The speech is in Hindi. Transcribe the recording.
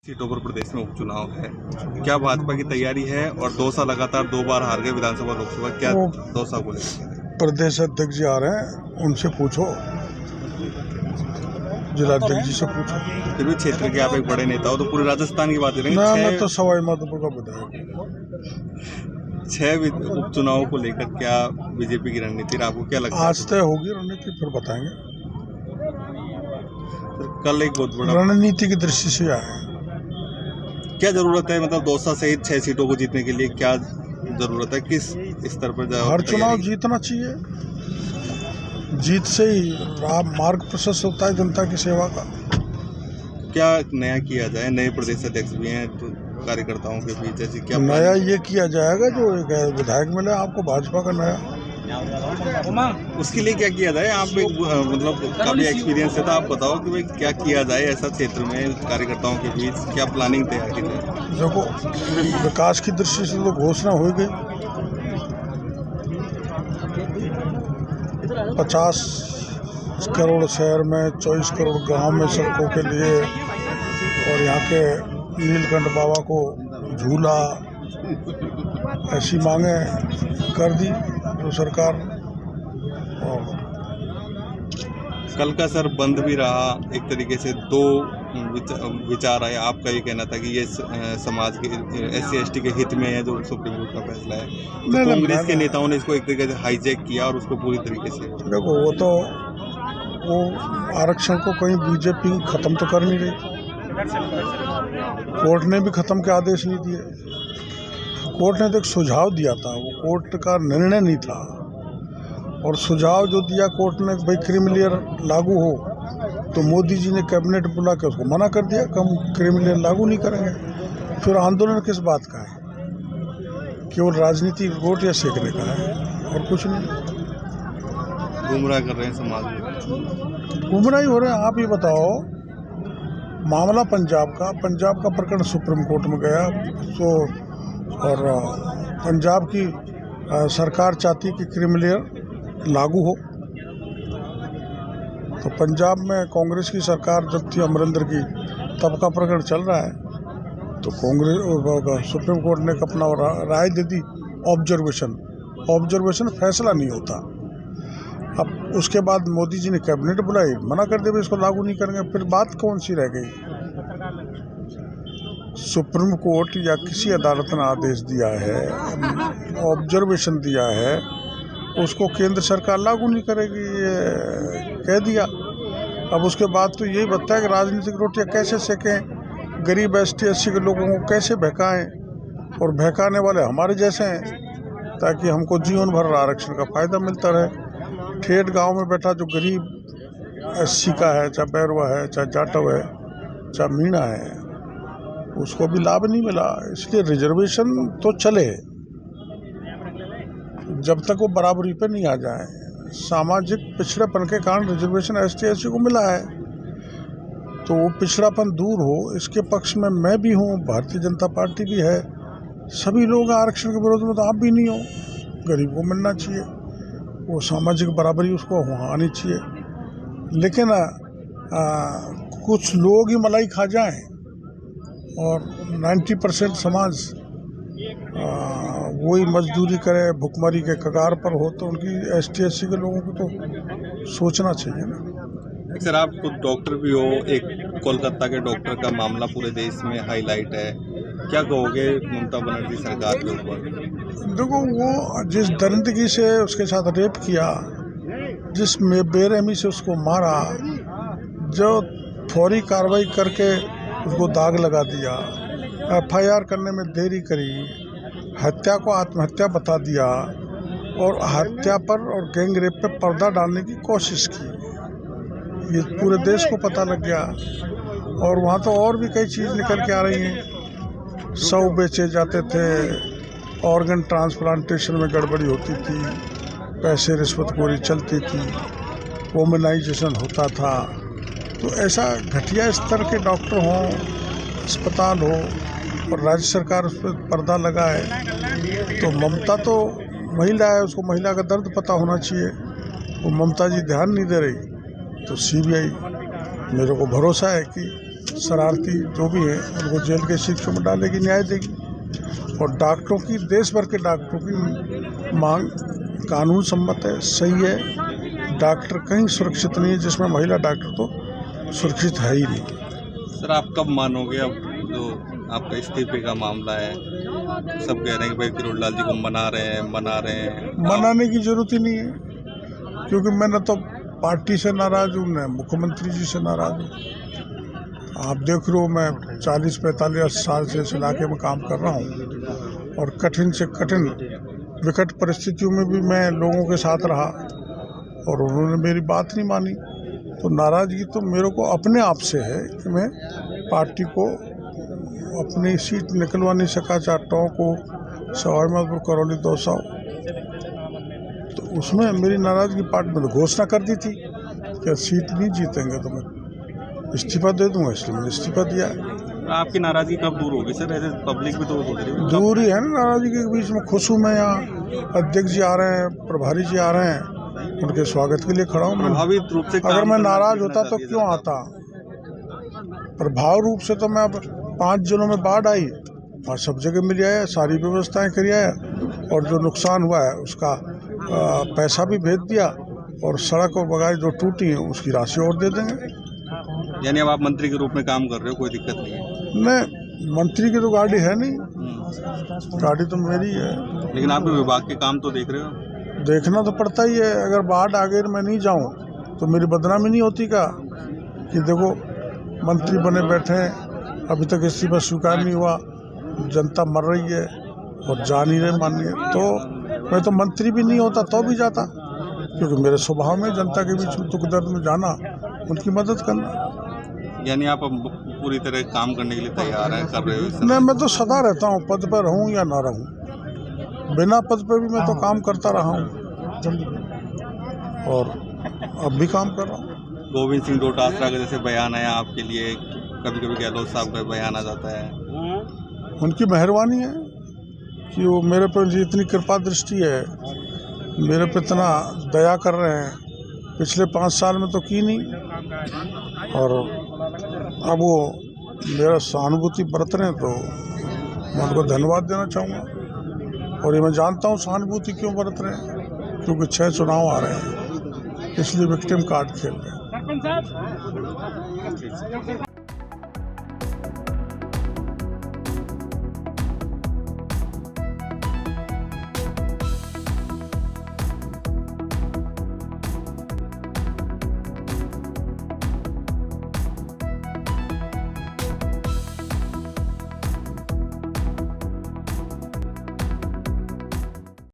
सीटों पर प्रदेश में उपचुनाव है, क्या भाजपा की तैयारी है? और 2 साल लगातार 2 बार हार गए विधानसभा लोकसभा, क्या 2 साल को लेकर? प्रदेश अध्यक्ष जी आ रहे हैं, उनसे पूछो, जिलाध्यक्ष जी से पूछो। फिर भी क्षेत्र के आप एक बड़े नेता हो तो पूरे राजस्थान की बात करेंगे। मैं तो सवाई माधोपुर का विधायक हूँ। 6 उपचुनावों को लेकर क्या बीजेपी की रणनीति, आपको क्या लगता है? आज तय होगी रणनीति, फिर बताएंगे। कल एक बहुत बड़ा रणनीति की दृष्टि से आए। क्या जरूरत है, मतलब दौसा सहित 6 सीटों को जीतने के लिए क्या जरूरत है, किस स्तर पर हर चुनाव जीतना चाहिए, जीत से ही मार्ग प्रशस्त होता है जनता की सेवा का। क्या नया किया जाए? नए प्रदेश अध्यक्ष भी हैं तो कार्यकर्ताओं के बीच ऐसी क्या नया ये किया जाएगा जो विधायक मिले आपको भाजपा का नया, उसके लिए क्या किया जाए? आप एक मतलब काफी एक्सपीरियंस है तो आप बताओ कि भाई क्या किया जाए ऐसा क्षेत्र में कार्यकर्ताओं के बीच, क्या प्लानिंग तैयार की जाए? देखो, विकास की दृष्टि से तो घोषणा हो गई, 50 करोड़ शहर में, 24 करोड़ गांव में सड़कों के लिए, और यहाँ के नीलकंठ बाबा को झूला, ऐसी मांगे कर दी जो सरकार। और कल का सर बंद भी रहा, एक तरीके से 2 विचार आए। आपका ये कहना था कि ये समाज के SC ST के हित में है जो सुप्रीम कोर्ट का फैसला है, तो कांग्रेस के नेताओं ने इसको एक तरीके से हाईजैक किया और उसको पूरी तरीके से। देखो, वो आरक्षण को कहीं बीजेपी खत्म तो कर नहीं रही, कोर्ट ने भी खत्म के आदेश नहीं दिए। कोर्ट ने तो एक सुझाव दिया था, वो कोर्ट का निर्णय नहीं था, और सुझाव जो दिया कोर्ट ने भाई क्रीमिलियर लागू हो, तो मोदी जी ने कैबिनेट बुला के उसको मना कर दिया कि हम क्रीमिलियर लागू नहीं करेंगे। फिर आंदोलन किस बात का है? केवल राजनीति रोटियां सेकने का है और कुछ नहीं। गुमराह कर रहे हैं समाज में, गुमराह ही हो रहे हैं। आप ये बताओ, मामला पंजाब का प्रकरण सुप्रीम कोर्ट में गया, तो और पंजाब की सरकार चाहती कि क्रीमिलियर लागू हो, तो पंजाब में कांग्रेस की सरकार जब थी अमरिंदर की, तब का प्रकरण चल रहा है, तो कांग्रेस सुप्रीम कोर्ट ने अपना राय दे दी, ऑब्जर्वेशन फैसला नहीं होता। अब उसके बाद मोदी जी ने कैबिनेट बुलाई, मना कर दिया इसको लागू नहीं करेंगे, फिर बात कौन सी रह गई? सुप्रीम कोर्ट या किसी अदालत ने आदेश दिया है, ऑब्जर्वेशन दिया है, उसको केंद्र सरकार लागू नहीं करेगी, ये कह दिया। अब उसके बाद तो यही बताया कि राजनीतिक रोटियां कैसे सेकें, गरीब ST SC के लोगों को कैसे बहकाएं, और बहकाने वाले हमारे जैसे हैं, ताकि हमको जीवन भर आरक्षण का फायदा मिलता रहे। ठेठ गांव में बैठा जो गरीब SC का है, चाहे बैरवा है, चाहे जाटव है, चाहे मीणा है, उसको भी लाभ नहीं मिला। इसलिए रिजर्वेशन तो चले जब तक वो बराबरी पे नहीं आ जाए। सामाजिक पिछड़ेपन के कारण रिजर्वेशन ST SC को मिला है, तो वो पिछड़ापन दूर हो, इसके पक्ष में मैं भी हूँ, भारतीय जनता पार्टी भी है, सभी लोग आरक्षण के विरोध में, तो आप भी नहीं हो। गरीब को मिलना चाहिए, वो सामाजिक बराबरी उसको आनी चाहिए। लेकिन कुछ लोग ही मलाई खा जाएं और 90% समाज वही मजदूरी करे, भुखमरी के कगार पर हो, तो उनकी ST SC के लोगों को तो सोचना चाहिए ना। सर, आप खुद डॉक्टर भी हो, एक कोलकाता के डॉक्टर का मामला पूरे देश में हाईलाइट है, क्या कहोगे ममता बनर्जी सरकार के ऊपर? देखो, वो जिस दरिंदगी से उसके साथ रेप किया, जिस बेरहमी से उसको मारा, जो फौरी कार्रवाई करके उसको दाग लगा दिया, FIR करने में देरी करी, हत्या को आत्महत्या बता दिया, और हत्या पर और गैंग रेप पे पर्दा डालने की कोशिश की, ये पूरे देश को पता लग गया। और वहाँ तो और भी कई चीज़ निकल के आ रही हैं। शव बेचे जाते थे, ऑर्गन ट्रांसप्लांटेशन में गड़बड़ी होती थी, पैसे रिश्वतखोरी चलती थी, वोमेनाइजेशन होता था। तो ऐसा घटिया स्तर के डॉक्टर हों, अस्पताल हो, और राज्य सरकार उस पर पर्दा लगाए, तो ममता तो महिला है, उसको महिला का दर्द पता होना चाहिए। वो ममता जी ध्यान नहीं दे रही, तो CBI, मेरे को भरोसा है कि शरारती जो भी हैं उनको जेल के शिक्षों में डालेगी, न्याय देगी। और डॉक्टरों की, देश भर के डॉक्टरों की मांग कानून सम्मत है, सही है। डॉक्टर कहीं सुरक्षित नहीं है जिसमें महिला डॉक्टर तो सुरक्षित है ही नहीं। सर आप कब मानोगे अब जो आपका इस्तीफे का मामला है? सब कह रहे हैं कि भाई किरोड़लाल जी को मना रहे हैं। मनाने की जरूरत ही नहीं है, क्योंकि मैंने तो पार्टी से नाराज हूँ, मैं मुख्यमंत्री जी से नाराज हूँ। आप देख रहे हो मैं 40-45 साल से इस इलाके में काम कर रहा हूँ और कठिन से कठिन विकट परिस्थितियों में भी मैं लोगों के साथ रहा और उन्होंने मेरी बात नहीं मानी। तो नाराज़गी तो मेरे को अपने आप से है कि मैं पार्टी को अपनी सीट निकलवा नहीं सका, चाटों को सवाईमाधोपुर, करौली, दौसा, तो उसमें मेरी नाराज़गी पार्टी में तो घोषणा कर दी थी कि सीट नहीं जीतेंगे तो मैं इस्तीफा दे दूंगा, इसलिए मैंने इस्तीफा दिया। आपकी नाराज़गी कब दूर होगी सर? ऐसे पब्लिक भी तो सोच रही है। दूर ही है ना नाराज़गी के बीच में। खुश हूँ मैं, यहाँ अध्यक्ष जी आ रहे हैं, प्रभारी जी आ रहे हैं, उनके स्वागत के लिए खड़ा हूँ। प्रभावित रूप से अगर मैं नाराज होता तो क्यों आता? प्रभाव रूप से तो मैं अब 5 जिलों में बाढ़ आई और सब जगह मिल आया, सारी व्यवस्थाएं करी आया और जो नुकसान हुआ है उसका पैसा भी भेज दिया और सड़क और बगाई जो टूटी है उसकी राशि और दे देंगे। यानी अब आप मंत्री के रूप में काम कर रहे हो, कोई दिक्कत नहीं है? नहीं, मंत्री की तो गाड़ी है नहीं, गाड़ी तो मेरी है। लेकिन आप विभाग के काम तो देख रहे हो? देखना तो पड़ता ही है। अगर बाढ़ आ गई मैं नहीं जाऊं तो मेरी बदनामी नहीं होती का कि देखो मंत्री बने बैठे हैं, अभी तक इस्तीफा स्वीकार नहीं हुआ, जनता मर रही है और जा नहीं रहे माननीय। तो मैं तो मंत्री भी नहीं होता तो भी जाता, क्योंकि मेरे स्वभाव में जनता के बीच में दुख दर्द में जाना, उनकी मदद करना। यानी आप अब पूरी तरह काम करने के लिए तैयार हैं, कर रहे हो? नहीं, मैं तो सदा रहता हूँ, पद पर रहूँ या ना रहूँ। बिना पद पर भी मैं तो काम करता रहा हूँ और अब भी काम कर रहा हूँ। गोविंद सिंह डोटासरा का जैसे बयान आया आपके लिए, कभी कभी गहलोत साहब का बयान आ जाता है। उनकी मेहरबानी है कि वो मेरे पर इतनी कृपा दृष्टि है, मेरे पे इतना दया कर रहे हैं। पिछले 5 साल में तो की नहीं और अब वो मेरा सहानुभूति बरत रहे हैं तो मैं उनको धन्यवाद देना चाहूँगा। और ये मैं जानता हूँ सहानुभूति क्यों बरत रहे हैं, क्योंकि 6 चुनाव आ रहे हैं, इसलिए विक्टिम कार्ड खेल रहे हैं।